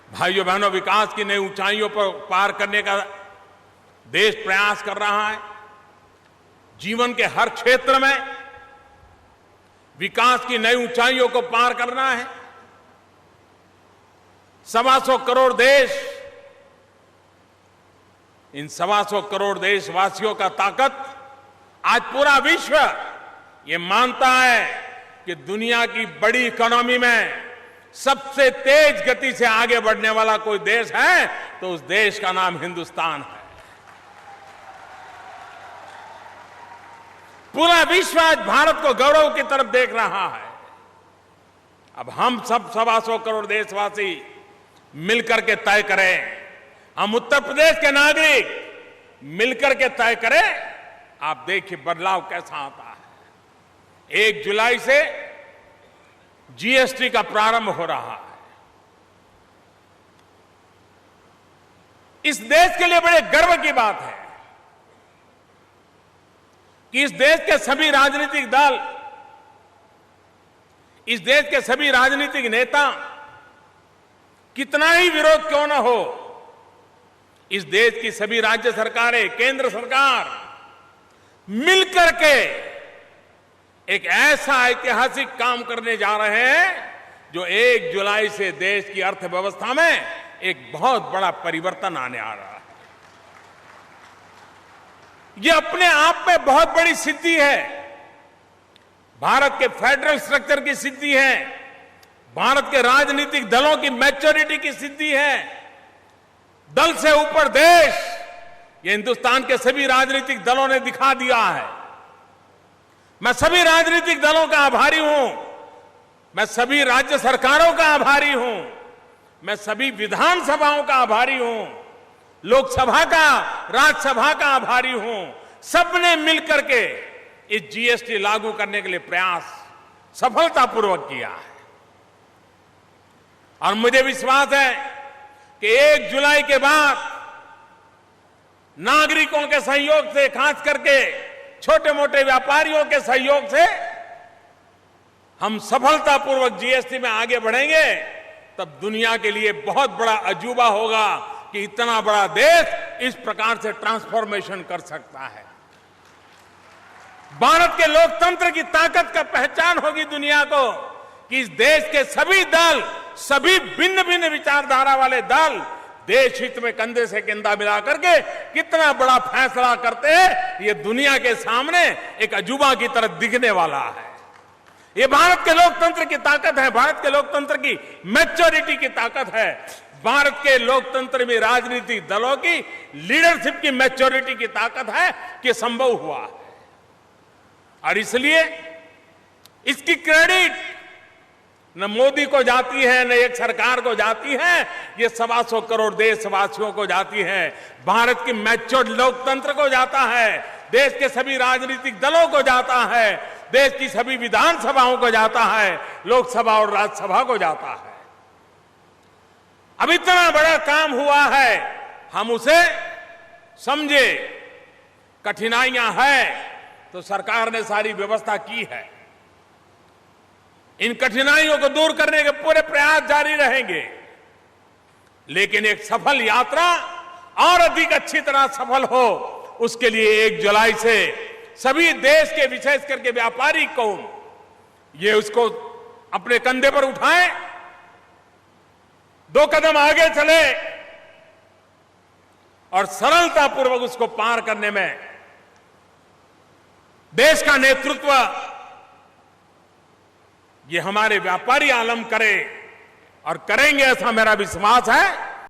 भाइयों बहनों, विकास की नई ऊंचाइयों पर पार करने का देश प्रयास कर रहा है। जीवन के हर क्षेत्र में विकास की नई ऊंचाइयों को पार करना है। 125 करोड़ देश, इन 125 करोड़ देशवासियों का ताकत आज पूरा विश्व ये मानता है कि दुनिया की बड़ी इकोनॉमी में सबसे तेज गति से आगे बढ़ने वाला कोई देश है तो उस देश का नाम हिंदुस्तान है। पूरा विश्व आज भारत को गौरव की तरफ देख रहा है। अब हम सब 125 करोड़ देशवासी मिलकर के तय करें, हम उत्तर प्रदेश के नागरिक मिलकर के तय करें, आप देखिए बदलाव कैसा आता है। 1 जुलाई से जीएसटी का प्रारंभ हो रहा है। इस देश के लिए बड़े गर्व की बात है कि इस देश के सभी राजनीतिक दल, इस देश के सभी राजनीतिक नेता, कितना ही विरोध क्यों न हो, इस देश की सभी राज्य सरकारें, केंद्र सरकार मिलकर के एक ऐसा ऐतिहासिक काम करने जा रहे हैं जो 1 जुलाई से देश की अर्थव्यवस्था में एक बहुत बड़ा परिवर्तन आने आ रहा है। यह अपने आप में बहुत बड़ी सिद्धि है। भारत के फेडरल स्ट्रक्चर की सिद्धि है, भारत के राजनीतिक दलों की मैच्योरिटी की सिद्धि है। दल से ऊपर देश, ये हिंदुस्तान के सभी राजनीतिक दलों ने दिखा दिया है। मैं सभी राजनीतिक दलों का आभारी हूं, मैं सभी राज्य सरकारों का आभारी हूं, मैं सभी विधानसभाओं का आभारी हूं, लोकसभा का, राज्यसभा का आभारी हूं। सबने मिलकर के इस जीएसटी लागू करने के लिए प्रयास सफलतापूर्वक किया है। और मुझे विश्वास है कि 1 जुलाई के बाद नागरिकों के सहयोग से, खास करके छोटे मोटे व्यापारियों के सहयोग से हम सफलतापूर्वक जीएसटी में आगे बढ़ेंगे, तब दुनिया के लिए बहुत बड़ा अजूबा होगा कि इतना बड़ा देश इस प्रकार से ट्रांसफॉर्मेशन कर सकता है। भारत के लोकतंत्र की ताकत का पहचान होगी दुनिया को कि इस देश के सभी दल, सभी भिन्न भिन्न विचारधारा वाले दल देश हित में कंधे से कंधा मिला करके कितना बड़ा फैसला करते हैं, ये दुनिया के सामने एक अजूबा की तरह दिखने वाला है। ये भारत के लोकतंत्र की ताकत है, भारत के लोकतंत्र की मैच्योरिटी की ताकत है, भारत के लोकतंत्र में राजनीतिक दलों की लीडरशिप की मैच्योरिटी की ताकत है कि संभव हुआ है। और इसलिए इसकी क्रेडिट न मोदी को जाती है, न एक सरकार को जाती है, ये 125 करोड़ देशवासियों को जाती है। भारत की मैच्योर्ड लोकतंत्र को जाता है, देश के सभी राजनीतिक दलों को जाता है, देश की सभी विधानसभाओं को जाता है, लोकसभा और राज्यसभा को जाता है। अब इतना बड़ा काम हुआ है, हम उसे समझे। कठिनाइयां हैं तो सरकार ने सारी व्यवस्था की है, इन कठिनाइयों को दूर करने के पूरे प्रयास जारी रहेंगे, लेकिन एक सफल यात्रा और अधिक अच्छी तरह सफल हो, उसके लिए 1 जुलाई से सभी देश के, विशेष करके व्यापारी कौम, ये उसको अपने कंधे पर उठाएं, 2 कदम आगे चले और सरलतापूर्वक उसको पार करने में देश का नेतृत्व ये हमारे व्यापारी आलम करे और करेंगे, ऐसा मेरा विश्वास है।